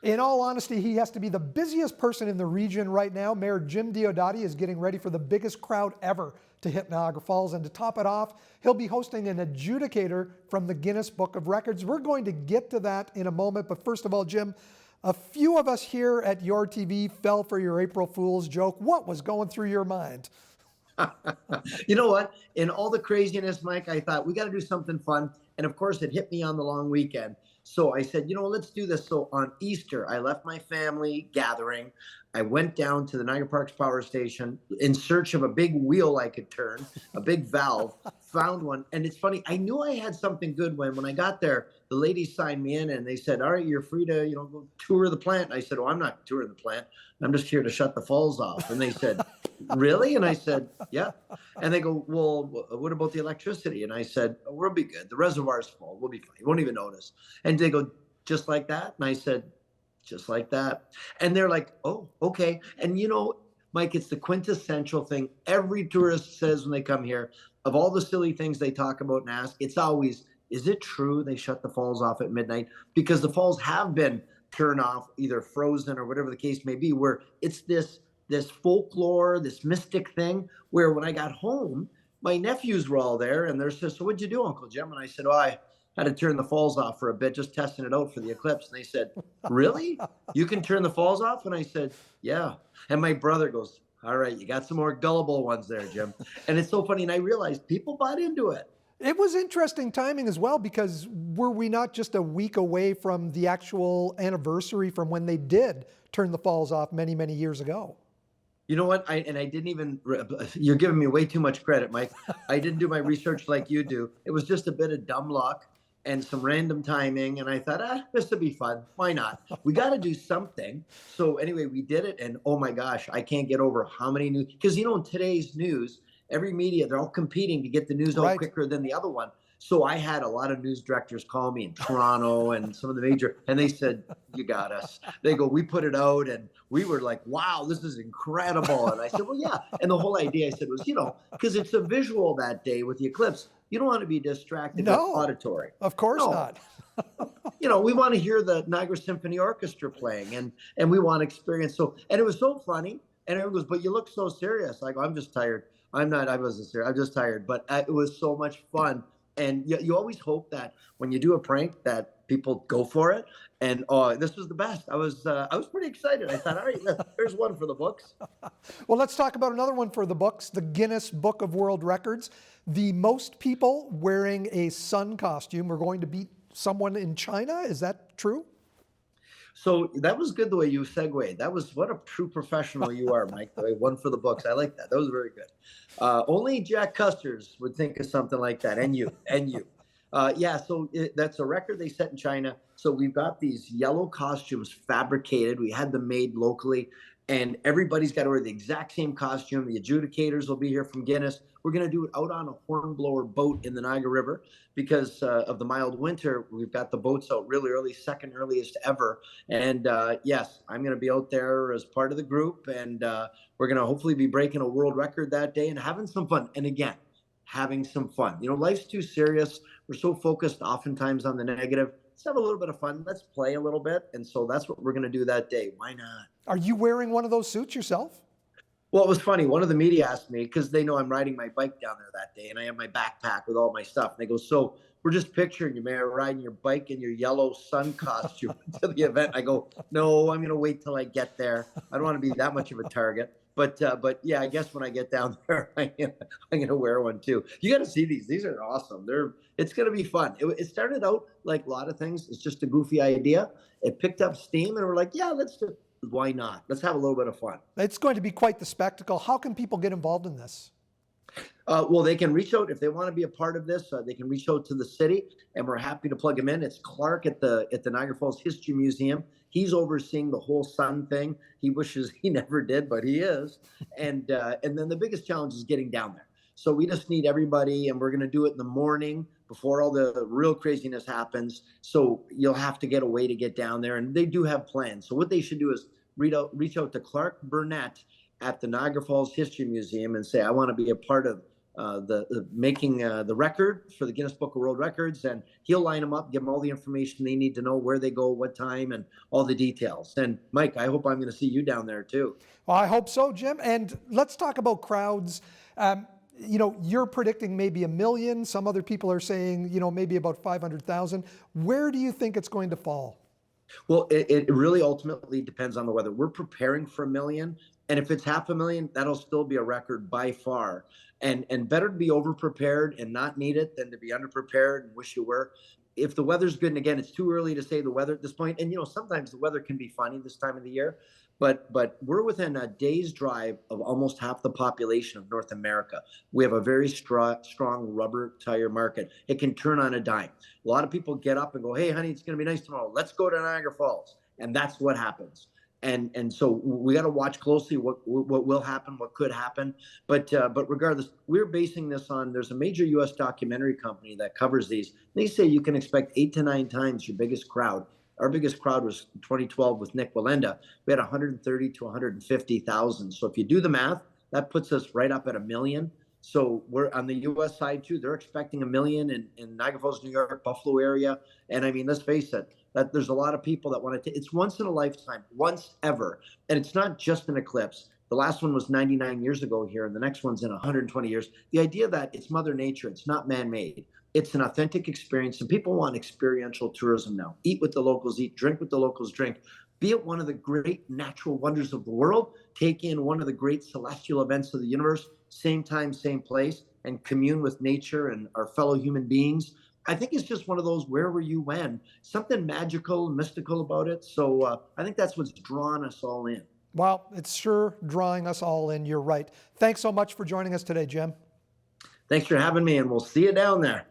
In all honesty, he has to be the busiest person in the region right now. Mayor Jim Diodati is getting ready for the biggest crowd ever to hit Niagara Falls. And to top it off, he'll be hosting an adjudicator from the Guinness Book of Records. We're going to get to that in a moment. But first of all, Jim, a few of us here at YourTV fell for your April Fool's joke. What was going through your mind? You know what? In all the craziness, Mike, I thought we got to do something fun. And of course, it hit me on the long weekend. So I said, let's do this. So on Easter, I left my family gathering. I went down to the Niagara Parks Power Station in search of a big wheel I could turn, a big valve, found one. And it's funny, I knew I had something good when I got there, the ladies signed me in and they said, all right, you're free to, go tour the plant. And I said, oh, I'm not touring the plant. I'm just here to shut the falls off. And they said, really? And I said, yeah. And they go, well, what about the electricity? And I said, oh, we'll be good. The reservoir's full. We'll be fine. You won't even notice. And they go, just like that? And I said, just like that. And they're like, oh, okay. And Mike, it's the quintessential thing every tourist says when they come here. Of all the silly things they talk about and ask, it's always, is it true they shut the falls off at midnight? Because the falls have been turned off, either frozen or whatever the case may be, where it's this folklore, this mystic thing, where when I got home, my nephews were all there and they're saying, so what'd you do, Uncle Jim? And I said, oh, I had to turn the falls off for a bit, just testing it out for the eclipse. And they said, really? You can turn the falls off? And I said, yeah. And my brother goes, all right, you got some more gullible ones there, Jim. And it's so funny. And I realized people bought into it. It was interesting timing as well, because were we not just a week away from the actual anniversary from when they did turn the falls off many, many years ago? You know what? I didn't even, you're giving me way too much credit, Mike. I didn't do my research like you do. It was just a bit of dumb luck and some random timing. And I thought, this would be fun. Why not? We got to do something. So anyway, we did it. And oh my gosh, I can't get over how many news, because in today's news, every media, they're all competing to get the news out quicker than the other one. So I had a lot of news directors call me in Toronto and some of the major, and they said, you got us. They go, we put it out and we were like, wow, this is incredible. And I said, well, yeah. And the whole idea, I said, was, because it's a visual that day with the eclipse. You don't want to be distracted with auditory. Of course not. We want to hear the Niagara Symphony Orchestra playing and we want to experience. So, and it was so funny. And everyone goes, but you look so serious. I go, I'm just tired. I wasn't serious. I'm just tired. But it was so much fun. And you always hope that when you do a prank that people go for it. And this was the best. I was pretty excited. I thought, all right, there's one for the books. Well, let's talk about another one for the books, the Guinness Book of World Records. The most people wearing a sun costume are going to beat someone in China. Is that true? So that was good the way you segued. That was what a true professional you are, Mike. The way one for the books. I like that. That was very good. Only Jack Custers would think of something like that. And you. So that's a record they set in China. So we've got these yellow costumes fabricated. We had them made locally. And everybody's got to wear the exact same costume. The adjudicators will be here from Guinness. We're going to do it out on a hornblower boat in the Niagara River because of the mild winter. We've got the boats out really early, second earliest ever. And yes, I'm going to be out there as part of the group. And we're going to hopefully be breaking a world record that day and having some fun. And again, having some fun. Life's too serious. We're so focused oftentimes on the negative. Let's have a little bit of fun. Let's play a little bit. And so that's what we're going to do that day. Why not? Are you wearing one of those suits yourself? Well, it was funny. One of the media asked me, because they know I'm riding my bike down there that day, and I have my backpack with all my stuff. And they go, so we're just picturing you, Mayor, riding your bike in your yellow sun costume to the event. I go, no, I'm going to wait till I get there. I don't want to be that much of a target. But yeah, I guess when I get down there, I'm gonna wear one too. You got to see these. These are awesome. It's gonna be fun. It started out like a lot of things. It's just a goofy idea. It picked up steam, and we're like, yeah, why not? Let's have a little bit of fun. It's going to be quite the spectacle. How can people get involved in this? Well, they can reach out if they want to be a part of this. They can reach out to the city, and we're happy to plug them in. It's Clark at the Niagara Falls History Museum. He's overseeing the whole sun thing. He wishes he never did, but he is. And then the biggest challenge is getting down there. So we just need everybody, and we're going to do it in the morning before all the real craziness happens. So you'll have to get a way to get down there, and they do have plans. So what they should do is reach out to Clark Burnett at the Niagara Falls History Museum and say, I want to be a part of making the record for the Guinness Book of World Records, and he'll line them up, give them all the information they need to know, where they go, what time, and all the details. And Mike, I hope I'm going to see you down there too. Well, I hope so, Jim. And let's talk about crowds. You're predicting maybe 1 million. Some other people are saying, maybe about 500,000. Where do you think it's going to fall? Well, it really ultimately depends on the weather. We're preparing for 1 million. And if it's 500,000, that'll still be a record by far. And better to be over prepared and not need it than to be under prepared and wish you were. If the weather's good, and again, it's too early to say the weather at this point. And sometimes the weather can be funny this time of the year. But we're within a day's drive of almost half the population of North America. We have a very strong rubber tire market. It can turn on a dime. A lot of people get up and go, "Hey, honey, it's going to be nice tomorrow. Let's go to Niagara Falls." And that's what happens. And so we got to watch closely what will happen, what could happen. But regardless, we're basing this on, there's a major U.S. documentary company that covers these. They say you can expect 8 to 9 times your biggest crowd. Our biggest crowd was 2012 with Nick Wallenda. We had 130 to 150,000. So if you do the math, that puts us right up at 1 million. So we're on the U.S. side too. They're expecting 1 million in Niagara Falls, New York, Buffalo area. And I mean, let's face it, that there's a lot of people that want to. It's once in a lifetime, once ever, and it's not just an eclipse. The last one was 99 years ago here, and the next one's in 120 years. The idea that it's Mother Nature, it's not man-made. It's an authentic experience, and people want experiential tourism now. Eat what the locals eat, drink what the locals drink. Be it one of the great natural wonders of the world, take in one of the great celestial events of the universe, same time, same place, and commune with nature and our fellow human beings. I think it's just one of those, where were you when? Something magical, mystical about it. So I think that's what's drawn us all in. Well, it's sure drawing us all in. You're right. Thanks so much for joining us today, Jim. Thanks for having me, and we'll see you down there.